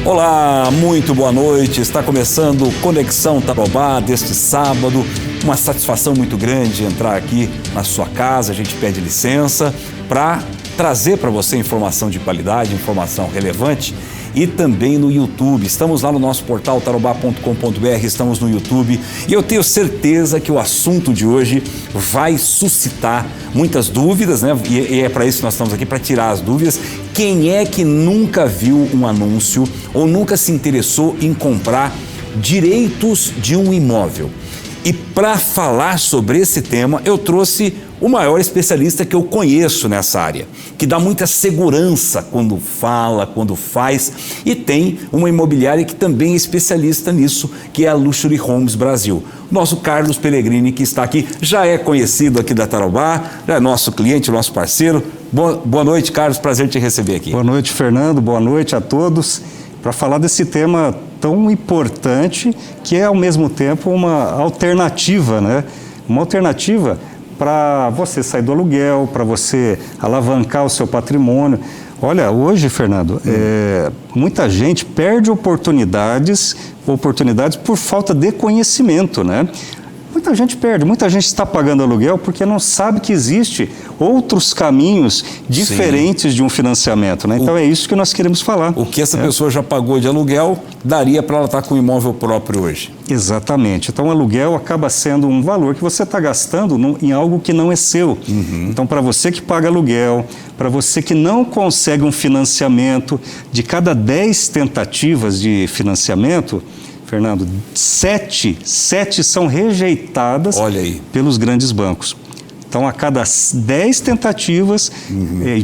Olá, muito boa noite. Está começando Conexão Tarobá deste sábado. Uma satisfação muito grande entrar aqui na sua casa. A gente pede licença para trazer para você informação de qualidade, informação relevante e também no YouTube. Estamos lá no nosso portal tarobá.com.br, estamos no YouTube e eu tenho certeza que o assunto de hoje vai suscitar muitas dúvidas, né? E é para isso que nós estamos aqui, para tirar as dúvidas. Quem é que nunca viu um anúncio ou nunca se interessou em comprar direitos de um imóvel? E para falar sobre esse tema, eu trouxe o maior especialista que eu conheço nessa área, que dá muita segurança quando fala, quando faz, e tem uma imobiliária que também é especialista nisso, que é a Luxury Homes Brasil. Nosso Carlos Pellegrini, que está aqui, já é conhecido aqui da Tarobá, já é nosso cliente, nosso parceiro. Boa noite, Carlos, prazer te receber aqui. Boa noite, Fernando, boa noite a todos. Para falar desse tema tão importante, que é ao mesmo tempo uma alternativa, né? Uma alternativa para você sair do aluguel, para você alavancar o seu patrimônio. Olha, hoje, Fernando, muita gente perde oportunidades por falta de conhecimento, né? Muita gente perde, muita gente está pagando aluguel porque não sabe que existe outros caminhos diferentes de um financiamento, né? Então é isso que nós queremos falar. O que essa pessoa já pagou de aluguel, daria para ela estar com um imóvel próprio hoje. Exatamente. Então o aluguel acaba sendo um valor que você está gastando em algo que não é seu. Então para você que paga aluguel, para você que não consegue um financiamento, de cada 10 tentativas de financiamento, Fernando, 7 são rejeitadas pelos grandes bancos. Então, a cada 10 tentativas,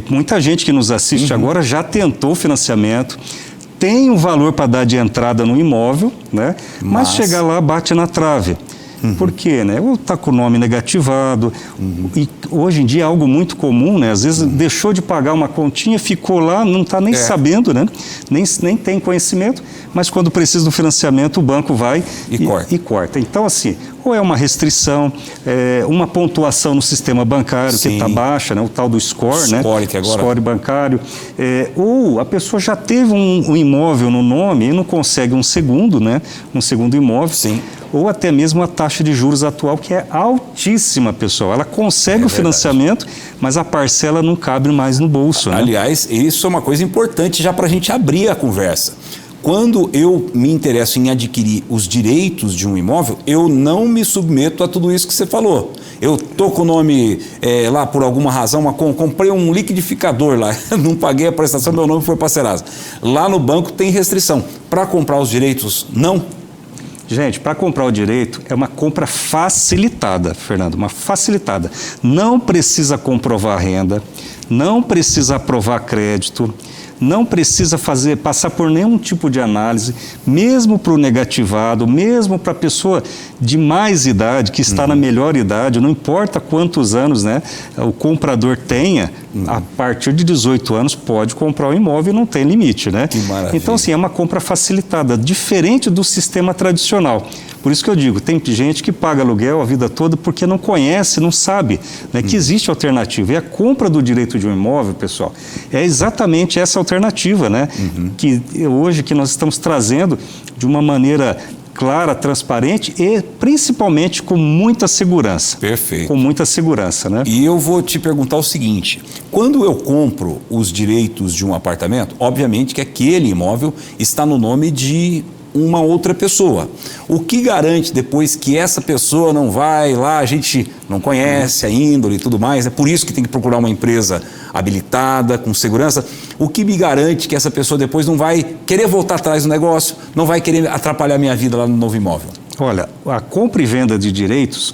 muita gente que nos assiste agora já tentou financiamento, tem um valor para dar de entrada no imóvel, né? Mas chega lá, bate na trave. Por quê, né? Ou está com o nome negativado, e hoje em dia é algo muito comum, né? Às vezes deixou de pagar uma continha, ficou lá, não está nem sabendo, né? Nem tem conhecimento, mas quando precisa do financiamento, o banco vai e corta. Então, assim, ou é uma restrição, uma pontuação no sistema bancário que está baixa, né? O tal do score, né? Score bancário. Ou a pessoa já teve um imóvel no nome e não consegue um segundo, né? Um segundo imóvel. Ou até mesmo a taxa de juros atual, que é altíssima, pessoal. Ela consegue o financiamento, mas a parcela não cabe mais no bolso, né? Aliás, isso é uma coisa importante já para a gente abrir a conversa. Quando eu me interesso em adquirir os direitos de um imóvel, eu não me submeto a tudo isso que você falou. Eu estou com o nome lá por alguma razão, comprei um liquidificador lá, não paguei a prestação, meu nome foi para a Serasa. Lá no banco tem restrição. Para comprar os direitos, não? Gente, para comprar o direito é uma compra facilitada, Fernando, uma facilitada. Não precisa comprovar renda, não precisa aprovar crédito, não precisa passar por nenhum tipo de análise, mesmo para o negativado, mesmo para a pessoa de mais idade, que está na melhor idade, não importa quantos anos, né, o comprador tenha, a partir de 18 anos pode comprar o imóvel e não tem limite, né? Que maravilha. Então, assim, é uma compra facilitada, diferente do sistema tradicional. Por isso que eu digo, tem gente que paga aluguel a vida toda porque não conhece, não sabe, né, que existe alternativa. E a compra do direito de um imóvel, pessoal, é exatamente essa alternativa, né? Que hoje que nós estamos trazendo de uma maneira clara, transparente e principalmente com muita segurança. Perfeito. Com muita segurança, né? E eu vou te perguntar o seguinte, quando eu compro os direitos de um apartamento, obviamente que aquele imóvel está no nome de uma outra pessoa. O que garante depois que essa pessoa não vai lá, a gente não conhece a índole e tudo mais, é por isso que tem que procurar uma empresa habilitada, com segurança. O que me garante que essa pessoa depois não vai querer voltar atrás do negócio, não vai querer atrapalhar minha vida lá no novo imóvel? Olha, a compra e venda de direitos,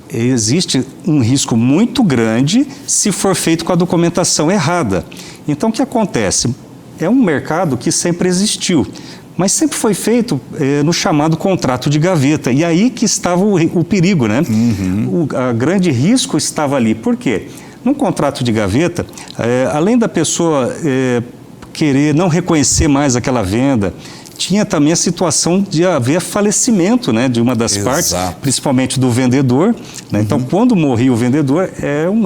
existe um risco muito grande se for feito com a documentação errada. Então, o que acontece? É um mercado que sempre existiu, mas sempre foi feito no chamado contrato de gaveta. E aí que estava o perigo, né? O grande risco estava ali. Por quê? Num contrato de gaveta, além da pessoa querer não reconhecer mais aquela venda, tinha também a situação de haver falecimento, né, de uma das partes, principalmente do vendedor, né? Então, quando morria o vendedor,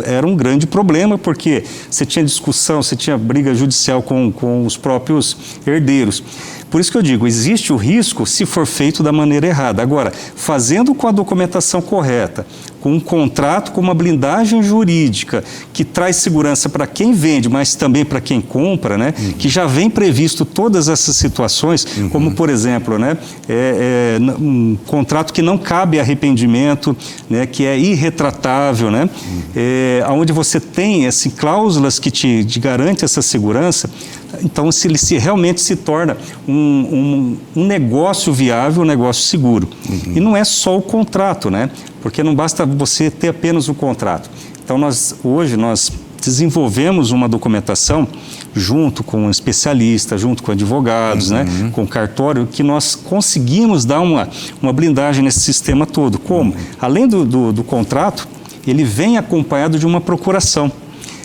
era um grande problema, porque você tinha discussão, você tinha briga judicial com os próprios herdeiros. Por isso que eu digo, existe o risco se for feito da maneira errada. Agora, fazendo com a documentação correta, com um contrato, com uma blindagem jurídica que traz segurança para quem vende, mas também para quem compra, né? Que já vem previsto todas essas situações, como por exemplo, né? Um contrato que não cabe arrependimento, né? Que é irretratável, né? Onde você tem assim, cláusulas que te garante essa segurança. Então, se ele realmente se torna um negócio viável, um negócio seguro. E não é só o contrato, né? Porque não basta você ter apenas o contrato. Então, hoje nós desenvolvemos uma documentação junto com um especialista, junto com advogados, né? Com o cartório, que nós conseguimos dar uma blindagem nesse sistema todo. Como? Além do contrato, ele vem acompanhado de uma procuração.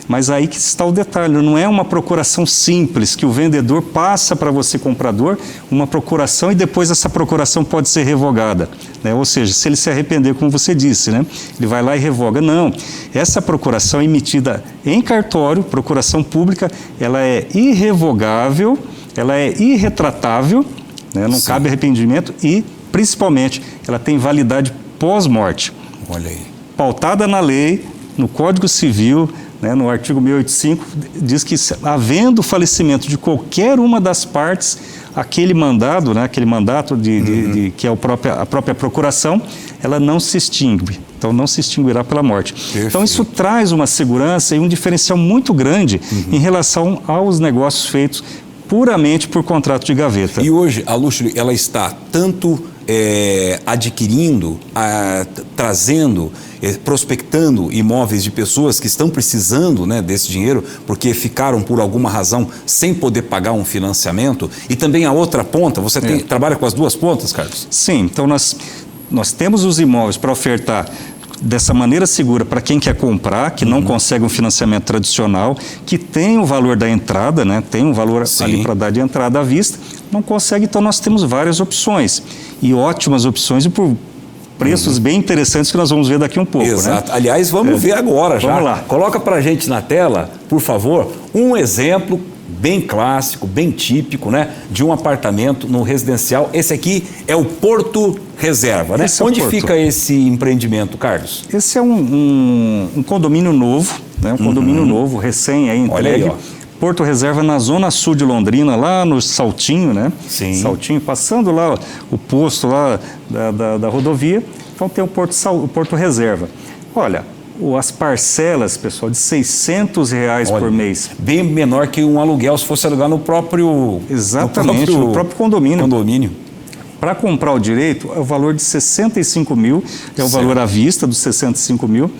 Mas aí que está o detalhe, não é uma procuração simples, que o vendedor passa para você, comprador, uma procuração e depois essa procuração pode ser revogada, né? Ou seja, se ele se arrepender, como você disse, né? Ele vai lá e revoga. Não, essa procuração é emitida em cartório, procuração pública, ela é irrevogável, ela é irretratável, né? Não cabe arrependimento e, principalmente, ela tem validade pós-morte. Olha aí. Pautada na lei, no Código Civil, né, no artigo 685, diz que, havendo falecimento de qualquer uma das partes, aquele mandado, né, aquele mandato que é a própria procuração, ela não se extingue. Então, não se extinguirá pela morte. Perfeito. Então, isso traz uma segurança e um diferencial muito grande em relação aos negócios feitos puramente por contrato de gaveta. E hoje, a Luxury, ela está tanto adquirindo, trazendo, prospectando imóveis de pessoas que estão precisando, né, desse dinheiro, porque ficaram por alguma razão sem poder pagar um financiamento, e também a outra ponta, você trabalha com as duas pontas, Carlos? Sim, então nós temos os imóveis para ofertar dessa maneira segura para quem quer comprar, que não consegue um financiamento tradicional, que tem o valor da entrada, né? Tem um valor ali para dar de entrada à vista, não consegue, então nós temos várias opções, e ótimas opções, e por preços bem interessantes que nós vamos ver daqui um pouco. Exato. Né? Aliás, vamos ver agora já. Vamos lá. Coloca para a gente na tela, por favor, um exemplo bem clássico, bem típico, né, de um apartamento no residencial. Esse aqui é o Porto Reserva, né? Onde fica esse empreendimento, Carlos? Esse é um condomínio novo, né? Um condomínio novo, recém entregue. Olha aí, ó. Porto Reserva, na zona sul de Londrina, lá no Saltinho, né? Sim. Saltinho, passando lá o posto lá da rodovia. Então tem o Porto Reserva. Olha, as parcelas, pessoal, de R$600 por mês. Bem menor que um aluguel, se fosse alugar no próprio... Exatamente, no próprio condomínio. Para comprar o direito, é o valor de 65 mil, é o valor à vista dos 65 mil.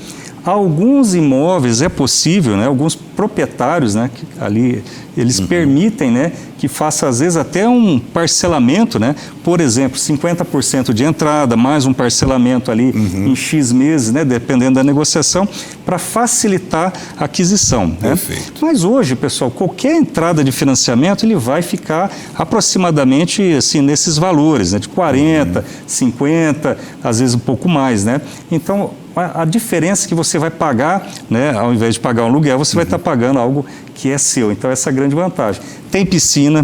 Alguns imóveis é possível, né? Alguns proprietários, né? Que ali eles permitem, né? Que faça às vezes até um parcelamento, né? Por exemplo, 50% de entrada, mais um parcelamento ali em X meses, né? Dependendo da negociação, para facilitar a aquisição. Né? Perfeito. Mas hoje, pessoal, qualquer entrada de financiamento ele vai ficar aproximadamente assim nesses valores, né? De 40, 50, às vezes um pouco mais, né? Então a diferença que você vai pagar, né, ao invés de pagar um aluguel, você vai estar pagando algo que é seu. Então, essa é a grande vantagem. Tem piscina,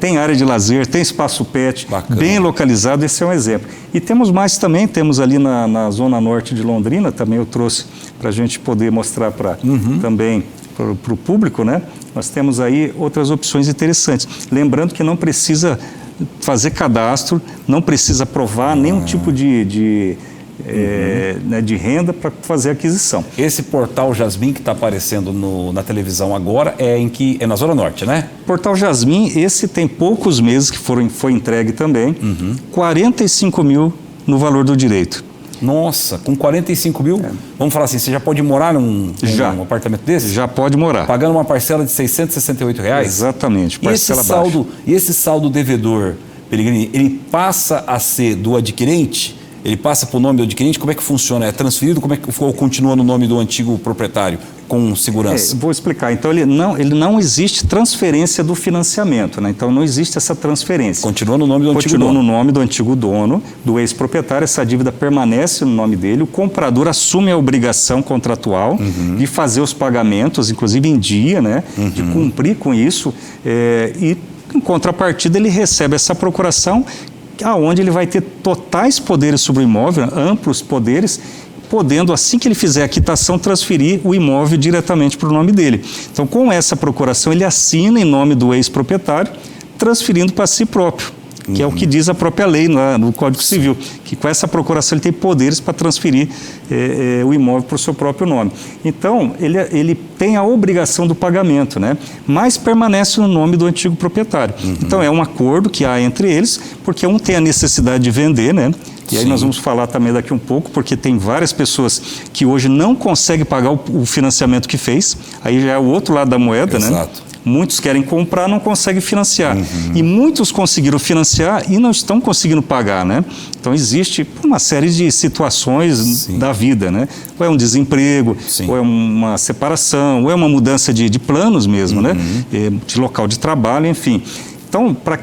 tem área de lazer, tem espaço pet, bem localizado, esse é um exemplo. E temos mais também, temos ali na zona norte de Londrina, também eu trouxe para a gente poder mostrar também para o público, né? Nós temos aí outras opções interessantes. Lembrando que não precisa fazer cadastro, não precisa provar nenhum tipo de renda para fazer a aquisição. Esse portal Jasmim que está aparecendo na televisão agora é na Zona Norte, né? Portal Jasmim, esse tem poucos meses que foi entregue também, 45 mil no valor do direito. Nossa, com 45 mil? Vamos falar assim, você já pode morar num apartamento desse? Já pode morar. Pagando uma parcela de R$668? Exatamente, parcela baixa. E esse saldo devedor, Pellegrini, ele passa a ser do adquirente? Ele passa para o nome do adquirente? Como é que funciona? É transferido? Como é que continua no nome do antigo proprietário, com segurança? Vou explicar. Então, ele não existe transferência do financiamento, né? Então, não existe essa transferência. Continua no nome do antigo dono. Continua no nome do antigo dono, do ex-proprietário. Essa dívida permanece no nome dele. O comprador assume a obrigação contratual de fazer os pagamentos, inclusive em dia, né? De cumprir com isso e Em contrapartida, ele recebe essa procuração, aonde ele vai ter totais poderes sobre o imóvel, amplos poderes, podendo, assim que ele fizer a quitação, transferir o imóvel diretamente para o nome dele. Então, com essa procuração, ele assina em nome do ex-proprietário, transferindo para si próprio, que é o que diz a própria lei no Código Civil, que com essa procuração ele tem poderes para transferir o imóvel para o seu próprio nome. Então, ele tem a obrigação do pagamento, né? Mas permanece no nome do antigo proprietário. Então, é um acordo que há entre eles, porque um tem a necessidade de vender, né? E aí nós vamos falar também daqui um pouco, porque tem várias pessoas que hoje não conseguem pagar o financiamento que fez, aí já é o outro lado da moeda, né? Exato. Muitos querem comprar, não conseguem financiar. E muitos conseguiram financiar e não estão conseguindo pagar, né? Então, existe uma série de situações da vida, né? Ou é um desemprego, ou é uma separação, ou é uma mudança de planos mesmo, né? De local de trabalho, enfim. Então, para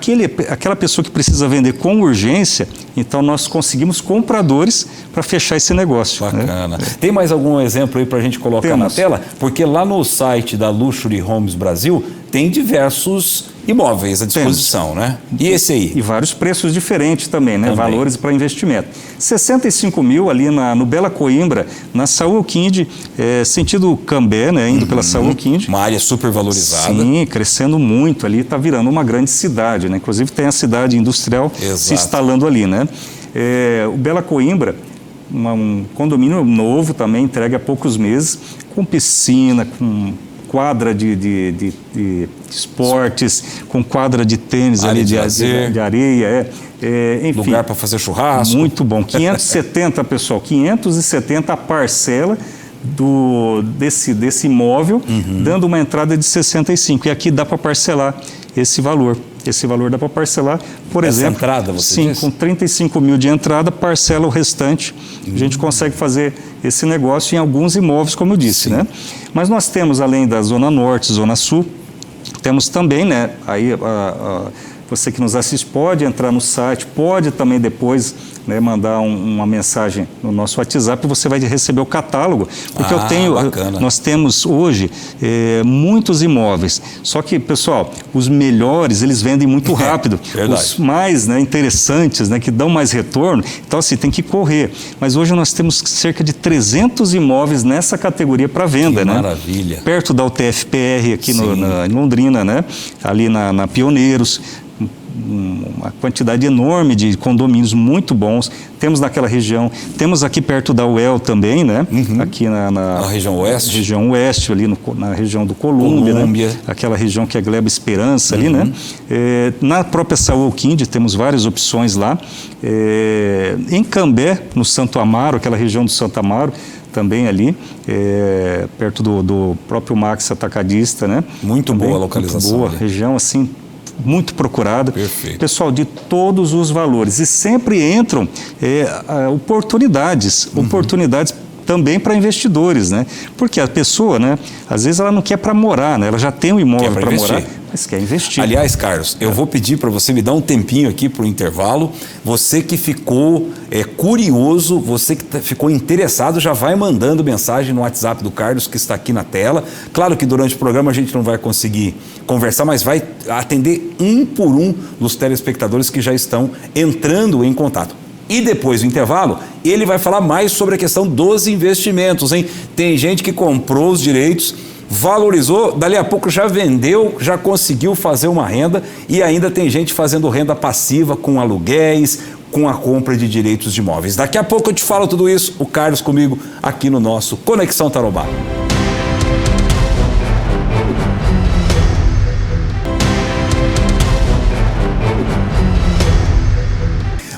aquela pessoa que precisa vender com urgência, então nós conseguimos compradores para fechar esse negócio. Bacana. Né? Tem mais algum exemplo aí para a gente colocar na tela? Porque lá no site da Luxury Homes Brasil tem diversos imóveis à disposição, né? E esse aí? E vários preços diferentes também, né? Valores para investimento. 65 mil ali no Bela Coimbra, na Saúl Quinde, sentido Cambé, né? Indo pela Saúl Quinde. Uma área super valorizada. Sim, crescendo muito ali, está virando uma grande cidade, né? Inclusive tem a cidade industrial se instalando ali, né? O Bela Coimbra, um condomínio novo também, entregue há poucos meses, com piscina, com quadra de esportes, com quadra de tênis, área ali, de areia, enfim. Lugar para fazer churrasco. Muito bom. 570, pessoal, 570 a parcela desse imóvel, dando uma entrada de 65. E aqui dá para parcelar esse valor. Esse valor dá para parcelar, por exemplo... Essa entrada, você sim, disse? com 35 mil de entrada, parcela o restante. A gente consegue fazer esse negócio em alguns imóveis, como eu disse, né? Mas nós temos, além da Zona Norte, Zona Sul, temos também, né? Aí, você que nos assiste pode entrar no site, pode também depois, né, mandar uma mensagem no nosso WhatsApp e você vai receber o catálogo, porque nós temos hoje muitos imóveis, só que, pessoal, os melhores eles vendem muito rápido, os mais, né, interessantes, né, que dão mais retorno, então assim, tem que correr, mas hoje nós temos cerca de 300 imóveis nessa categoria para venda, que né? Maravilha. Perto da UTF-PR aqui em Londrina, né? Ali na Pioneiros, uma quantidade enorme de condomínios muito bons, temos naquela região, temos aqui perto da UEL também, né? Aqui na região oeste. Região oeste, ali na região do Colômbia. Né? Aquela região que é Gleba Esperança ali, né? Na própria Saúl Quinde temos várias opções lá. Em Cambé, no Santo Amaro, aquela região do Santo Amaro, também ali, perto do próprio Max Atacadista, né? Muito também, boa a localização. Muito boa, região assim, muito procurada. Perfeito. Pessoal, de todos os valores. E sempre entram oportunidades também para investidores, né? Porque a pessoa, né, às vezes ela não quer para morar, né? Ela já tem um imóvel para morar, mas quer investir. Aliás, Carlos, eu vou pedir para você me dar um tempinho aqui para o intervalo. Você que ficou curioso, você que ficou interessado, já vai mandando mensagem no WhatsApp do Carlos, que está aqui na tela. Claro que durante o programa a gente não vai conseguir conversar, mas vai atender um por um dos telespectadores que já estão entrando em contato. E depois do intervalo, ele vai falar mais sobre a questão dos investimentos, hein? Tem gente que comprou os direitos, valorizou, dali a pouco já vendeu, já conseguiu fazer uma renda e ainda tem gente fazendo renda passiva com aluguéis, com a compra de direitos de imóveis. Daqui a pouco eu te falo tudo isso, o Carlos comigo aqui no nosso Conexão Tarobá.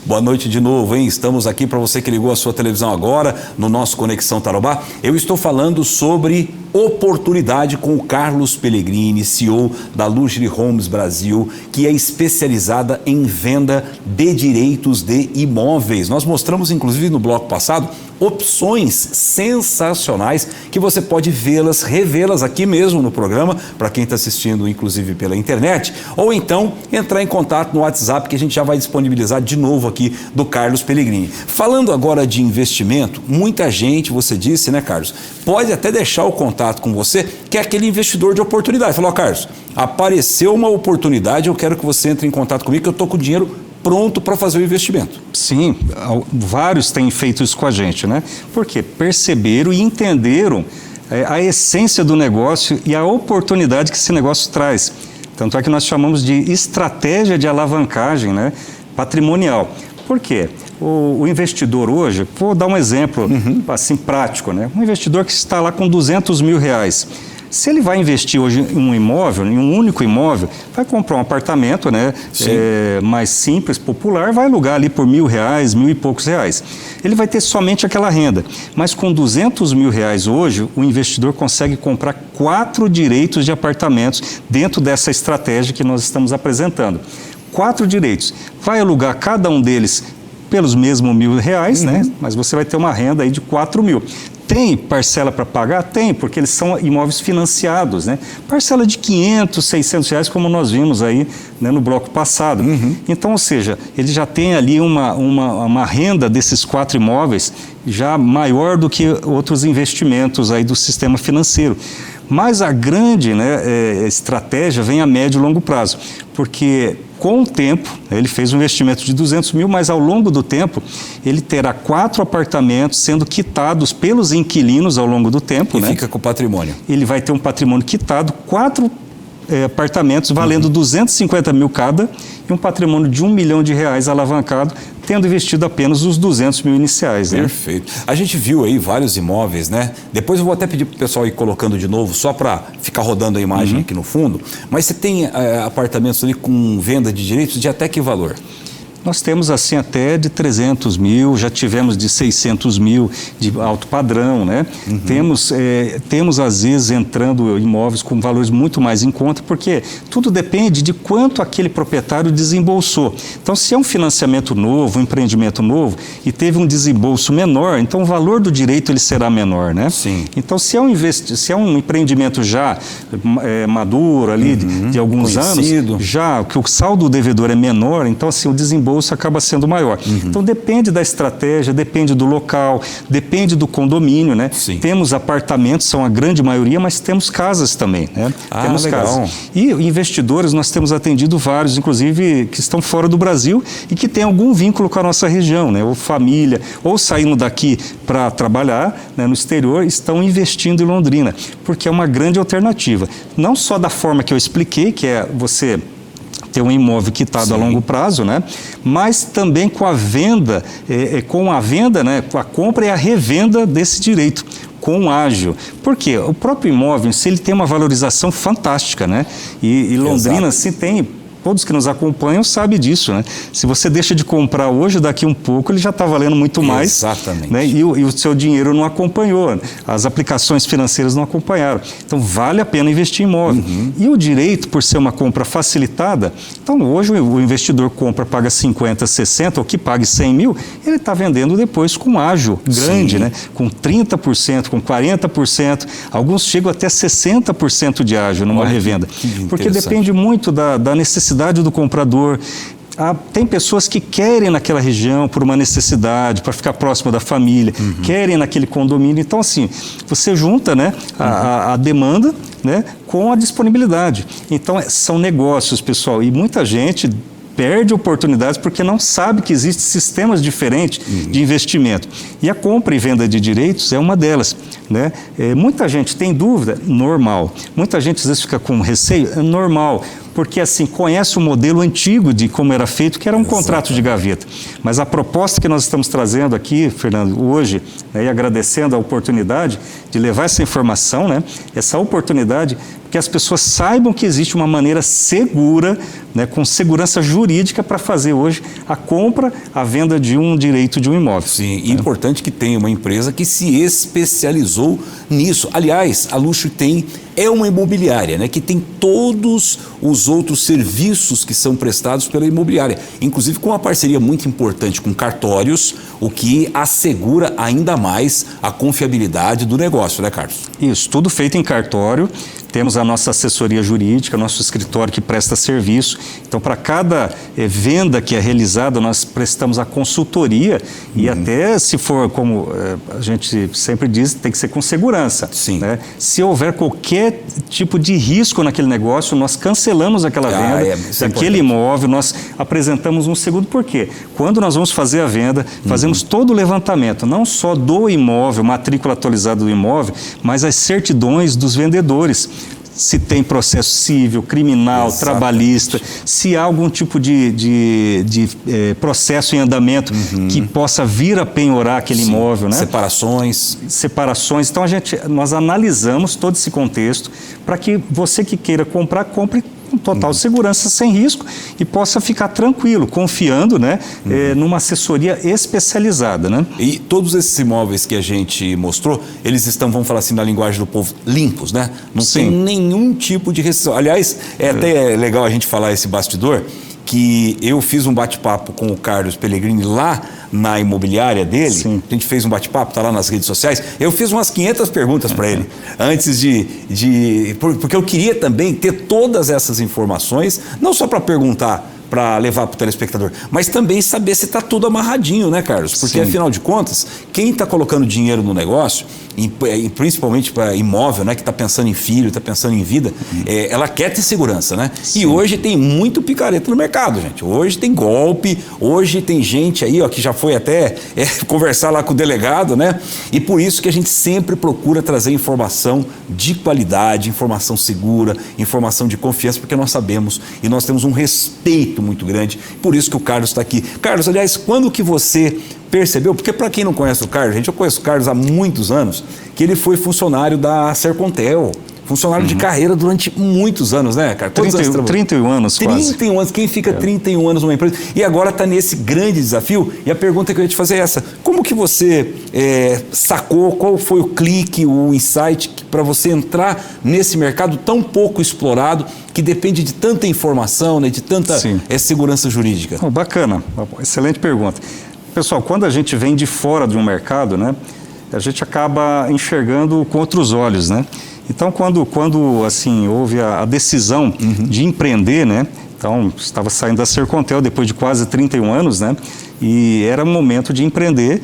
Boa noite de novo, hein? Estamos aqui para você que ligou a sua televisão agora no nosso Conexão Tarobá. Eu estou falando sobre oportunidade com o Carlos Pellegrini, CEO da Luxury Homes Brasil, que é especializada em venda de direitos de imóveis. Nós mostramos, inclusive, no bloco passado, opções sensacionais que você pode vê-las, revê-las aqui mesmo no programa, para quem está assistindo, inclusive, pela internet, ou então entrar em contato no WhatsApp, que a gente já vai disponibilizar de novo aqui do Carlos Pellegrini. Falando agora de investimento, muita gente, você disse, né, Carlos, pode até deixar o contato contato com você, que é aquele investidor de oportunidade. Falou, Carlos, apareceu uma oportunidade, eu quero que você entre em contato comigo, que eu estou com o dinheiro pronto para fazer o investimento. Sim, vários têm feito isso com a gente, né? Porque perceberam e entenderam a essência do negócio e a oportunidade que esse negócio traz. Tanto é que nós chamamos de estratégia de alavancagem, né, patrimonial. Por quê? O investidor hoje, vou dar um exemplo assim prático, né? Um investidor que está lá com R$200 mil. Se ele vai investir hoje em um imóvel, em um único imóvel, vai comprar um apartamento, né, mais simples, popular, vai alugar ali por R$1.000, R$1.000 e poucos. Ele vai ter somente aquela renda. Mas com R$200 mil hoje, o investidor consegue comprar 4 direitos de apartamentos dentro dessa estratégia que nós estamos apresentando. 4 direitos. Vai alugar cada um deles pelos mesmos R$1.000, né? Mas você vai ter uma renda aí de R$4.000. Tem parcela para pagar? Tem, porque eles são imóveis financiados, né? Parcela de R$500, R$600, como nós vimos aí, né, no bloco passado. Então, ou seja, ele já tem ali uma renda desses 4 imóveis já maior do que outros investimentos aí do sistema financeiro. Mas a grande, né, estratégia vem a médio e longo prazo, porque com o tempo, ele fez um investimento de R$200 mil, mas ao longo do tempo ele terá 4 apartamentos sendo quitados pelos inquilinos ao longo do tempo. E né? fica com o patrimônio. Ele vai ter um patrimônio quitado, 4 apartamentos valendo R$250 mil cada e um patrimônio de R$1 milhão alavancado, tendo investido apenas os R$200 mil iniciais. Né? Perfeito. A gente viu aí vários imóveis, né? Depois eu vou até pedir para o pessoal ir colocando de novo, só para ficar rodando a imagem aqui no fundo. Mas você tem apartamentos ali com venda de direitos de até que valor? Nós temos assim até de 300 mil, já tivemos de 600 mil de alto padrão, né? Temos às vezes entrando imóveis com valores muito mais em conta, porque tudo depende de quanto aquele proprietário desembolsou. Então, se é um financiamento novo, um empreendimento novo e teve um desembolso menor, então o valor do direito ele será menor, né? Sim. Então, se é um empreendimento já maduro ali de alguns conhecido, anos, já que o saldo do devedor é menor, então assim o desembolso acaba sendo maior. Então depende da estratégia, depende do local, depende do condomínio, né? Sim. Temos apartamentos, são a grande maioria, mas temos casas também, né? Temos legal. casas. E investidores, nós temos atendido vários, inclusive que estão fora do Brasil e que têm algum vínculo com a nossa região, né? Ou família, ou saindo daqui para trabalhar, né, no exterior, estão investindo em Londrina, porque é uma grande alternativa. Não só da forma que eu expliquei, que é você ter um imóvel quitado a longo prazo, né? Mas também com a venda, né? Com a compra e a revenda desse direito, com ágio. Por quê? O próprio imóvel, se ele tem uma valorização fantástica, né? E Londrina, se tem... Todos que nos acompanham sabem disso, né? Se você deixa de comprar hoje, daqui um pouco ele já está valendo muito mais. Exatamente. Né? E o seu dinheiro não acompanhou, as aplicações financeiras não acompanharam. Então vale a pena investir em imóvel. E o direito, por ser uma compra facilitada, então hoje o investidor compra, paga 50, 60, ou que pague 100 mil, ele está vendendo depois com ágio grande, né? Com 30%, com 40%, alguns chegam até 60% de ágio numa revenda. Porque depende muito da necessidade do comprador. Tem pessoas que querem naquela região por uma necessidade, para ficar próximo da família, querem naquele condomínio. Então, assim, você junta, né, a demanda, né, com a disponibilidade. Então, são negócios, pessoal, e muita gente perde oportunidades porque não sabe que existem sistemas diferentes de investimento. E a compra e venda de direitos é uma delas, né? Muita gente tem dúvida, normal. Muita gente às vezes fica com receio, é normal. Porque assim, conhece o modelo antigo de como era feito, que era um contrato de gaveta. Mas a proposta que nós estamos trazendo aqui, Fernando, hoje, né, e agradecendo a oportunidade de levar essa informação, né, essa oportunidade, que as pessoas saibam que existe uma maneira segura, né, com segurança jurídica para fazer hoje a compra, a venda de um direito de um imóvel. Sim, e importante que tenha uma empresa que se especializou nisso. Aliás, a Luxo é uma imobiliária, né, que tem todos os outros serviços que são prestados pela imobiliária, inclusive com uma parceria muito importante com cartórios, o que assegura ainda mais a confiabilidade do negócio, né, Carlos? Isso, tudo feito em cartório. Temos a nossa assessoria jurídica, nosso escritório que presta serviço. Então, para cada venda que é realizada, nós prestamos a consultoria e até, se for, como a gente sempre diz, tem que ser com segurança. Sim. Né? Se houver qualquer tipo de risco naquele negócio, nós cancelamos aquela venda, aquele imóvel, nós apresentamos um seguro. Por quê? Quando nós vamos fazer a venda, fazemos todo o levantamento, não só do imóvel, matrícula atualizada do imóvel, mas as certidões dos vendedores. Se tem processo civil, criminal, trabalhista, se há algum tipo de processo em andamento que possa vir a penhorar aquele imóvel, né? Separações. Então, nós analisamos todo esse contexto para que você que queira comprar, compre com total segurança, sem risco, e possa ficar tranquilo, confiando, né, numa assessoria especializada, né? E todos esses imóveis que a gente mostrou, eles estão, vamos falar assim, na linguagem do povo, limpos, né? Não tem nenhum tipo de restrição. Aliás, é até legal a gente falar esse bastidor, que eu fiz um bate-papo com o Carlos Pellegrini lá na imobiliária dele. Sim. A gente fez um bate-papo, está lá nas redes sociais. Eu fiz umas 500 perguntas para ele, antes porque eu queria também ter todas essas informações, não só para perguntar, para levar para o telespectador, mas também saber se está tudo amarradinho, né, Carlos? Porque, afinal de contas, quem está colocando dinheiro no negócio, e principalmente para imóvel, né, que está pensando em filho, está pensando em vida, ela quer ter segurança, né? Sim. E hoje tem muito picareta no mercado, gente. Hoje tem golpe, hoje tem gente aí, ó, que já foi até conversar lá com o delegado, né? E por isso que a gente sempre procura trazer informação de qualidade, informação segura, informação de confiança, porque nós sabemos e nós temos um respeito muito grande. Por isso que o Carlos está aqui. Carlos, aliás, quando que você percebeu? Porque para quem não conhece o Carlos, gente, eu conheço o Carlos há muitos anos, que ele foi funcionário da Sercontel, funcionário de carreira durante muitos anos, né, cara? 31 anos quase. 31 anos. Quem fica 31 anos numa empresa? E agora está nesse grande desafio. E a pergunta que eu ia te fazer é essa. Como que você sacou, qual foi o clique, o insight para você entrar nesse mercado tão pouco explorado, que depende de tanta informação, né, de tanta segurança jurídica? Oh, bacana. Excelente pergunta. Pessoal, quando a gente vem de fora de um mercado, né, a gente acaba enxergando com outros olhos, né? Então, quando assim, houve a decisão de empreender, né? Então, estava saindo da Sercontel depois de quase 31 anos, né? E era o momento de empreender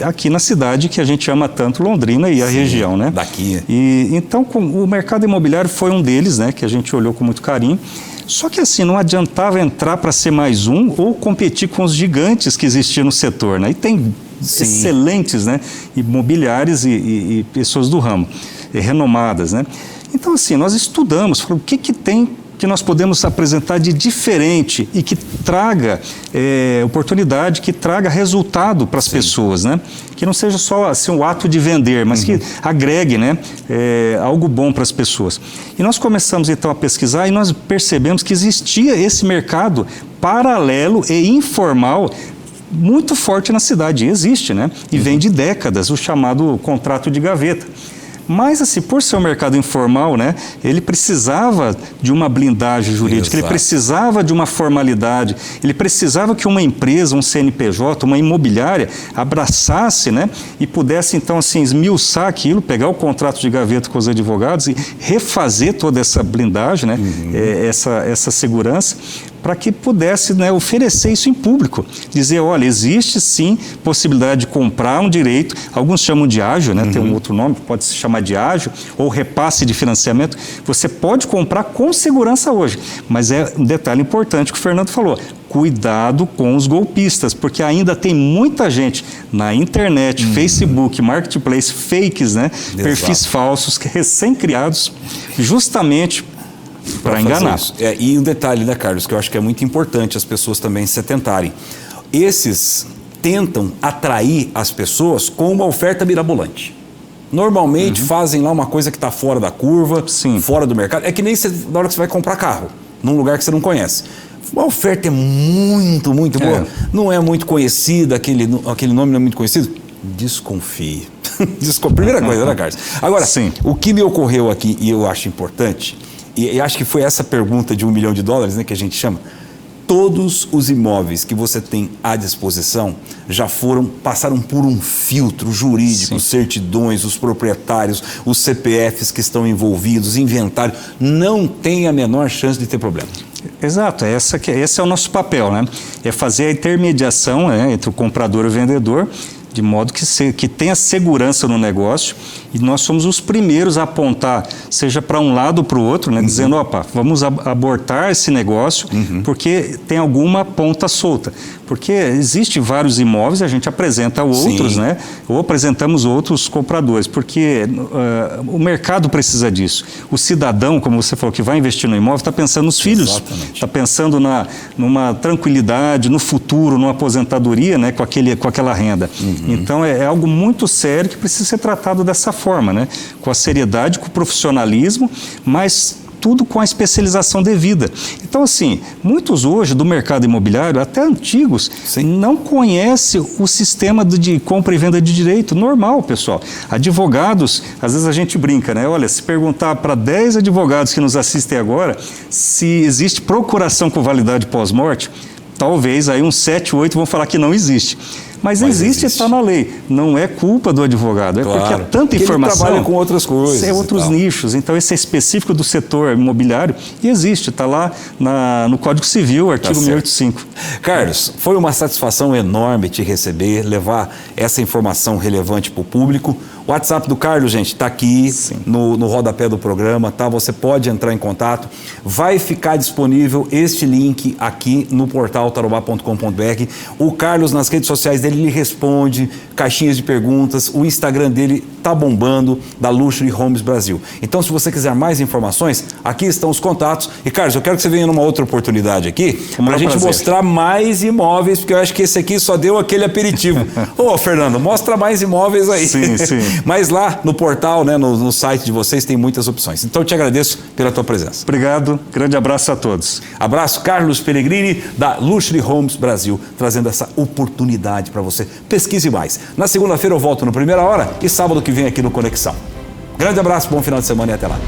aqui na cidade que a gente ama tanto, Londrina e a região, né? Daqui. E então, o mercado imobiliário foi um deles, né? Que a gente olhou com muito carinho. Só que assim, não adiantava entrar para ser mais um ou competir com os gigantes que existiam no setor, né? E tem excelentes, né, imobiliários e pessoas do ramo, renomadas, né? Então, assim, nós estudamos, falamos, o que tem que nós podemos apresentar de diferente e que traga oportunidade, que traga resultado para as pessoas, né? Que não seja só assim, o ato de vender, mas que agregue, né, algo bom para as pessoas. E nós começamos então a pesquisar e nós percebemos que existia esse mercado paralelo e informal muito forte na cidade, existe, né? E vem de décadas, o chamado contrato de gaveta. Mas, assim, por ser um mercado informal, né, ele precisava de uma blindagem jurídica, ele precisava de uma formalidade, ele precisava que uma empresa, um CNPJ, uma imobiliária abraçasse, né, e pudesse, então, assim, esmiuçar aquilo, pegar o contrato de gaveta com os advogados e refazer toda essa blindagem, né, essa segurança, para que pudesse, né, oferecer isso em público. Dizer, olha, existe sim possibilidade de comprar um direito, alguns chamam de ágio, né, tem um outro nome, pode se chamar de ágio, ou repasse de financiamento. Você pode comprar com segurança hoje, mas é um detalhe importante que o Fernando falou, cuidado com os golpistas, porque ainda tem muita gente na internet, Facebook, Marketplace, fakes, né, perfis falsos, recém-criados, justamente para enganar. E um detalhe, né, Carlos, que eu acho que é muito importante as pessoas também se atentarem. Esses tentam atrair as pessoas com uma oferta mirabolante. Normalmente fazem lá uma coisa que está fora da curva, fora do mercado. É que nem na hora que você vai comprar carro, num lugar que você não conhece. Uma oferta é muito, muito boa. Não é muito conhecida, aquele nome não é muito conhecido. Desconfie. Primeira coisa, né, Carlos? Agora, o que me ocorreu aqui, e eu acho importante, e acho que foi essa pergunta de $1 milhão, né, que a gente chama. todos os imóveis que você tem à disposição já passaram por um filtro jurídico, certidões, os proprietários, os CPFs que estão envolvidos, inventário, não tem a menor chance de ter problema. Exato, esse é o nosso papel, né? É fazer a intermediação, né, entre o comprador e o vendedor, de modo que tenha segurança no negócio, e nós somos os primeiros a apontar, seja para um lado ou para o outro, né, dizendo, opa, vamos abortar esse negócio, porque tem alguma ponta solta. Porque existe vários imóveis, a gente apresenta outros, né, ou apresentamos outros compradores, porque o mercado precisa disso. O cidadão, como você falou, que vai investir no imóvel, está pensando nos filhos, está pensando numa tranquilidade, no futuro, numa aposentadoria, né, com aquela renda. Então, é algo muito sério que precisa ser tratado dessa forma, né? Com a seriedade, com o profissionalismo, mas tudo com a especialização devida. Então, assim, muitos hoje do mercado imobiliário, até antigos, não conhecem o sistema de compra e venda de direito normal, pessoal. Advogados, às vezes a gente brinca, né? Olha, se perguntar para 10 advogados que nos assistem agora se existe procuração com validade pós-morte, talvez aí uns 7, 8 vão falar que não existe. Mas existe, está na lei. Não é culpa do advogado, é porque há tanta informação. Ele trabalha com outras coisas. Outros nichos. Então, esse é específico do setor imobiliário e existe, está lá no Código Civil, artigo 685. Carlos, foi uma satisfação enorme te receber, levar essa informação relevante para o público. O WhatsApp do Carlos, gente, está aqui no rodapé do programa, tá? Você pode entrar em contato. Vai ficar disponível este link aqui no portal tarobá.com.br. O Carlos, nas redes sociais dele, ele responde caixinhas de perguntas. O Instagram dele tá bombando, da Luxury Homes Brasil. Então, se você quiser mais informações, aqui estão os contatos. E, Carlos, eu quero que você venha numa outra oportunidade aqui para a gente mostrar mais imóveis, porque eu acho que esse aqui só deu aquele aperitivo. Ô, Fernando, mostra mais imóveis aí. Sim. Mas lá no portal, né, no site de vocês, tem muitas opções. Então, eu te agradeço pela tua presença. Obrigado. Grande abraço a todos. Abraço, Carlos Pellegrini, da Luxury Homes Brasil, trazendo essa oportunidade para você. Pesquise mais. Na segunda-feira eu volto no Primeira Hora e sábado que vem aqui no Conexão. Grande abraço, bom final de semana e até lá.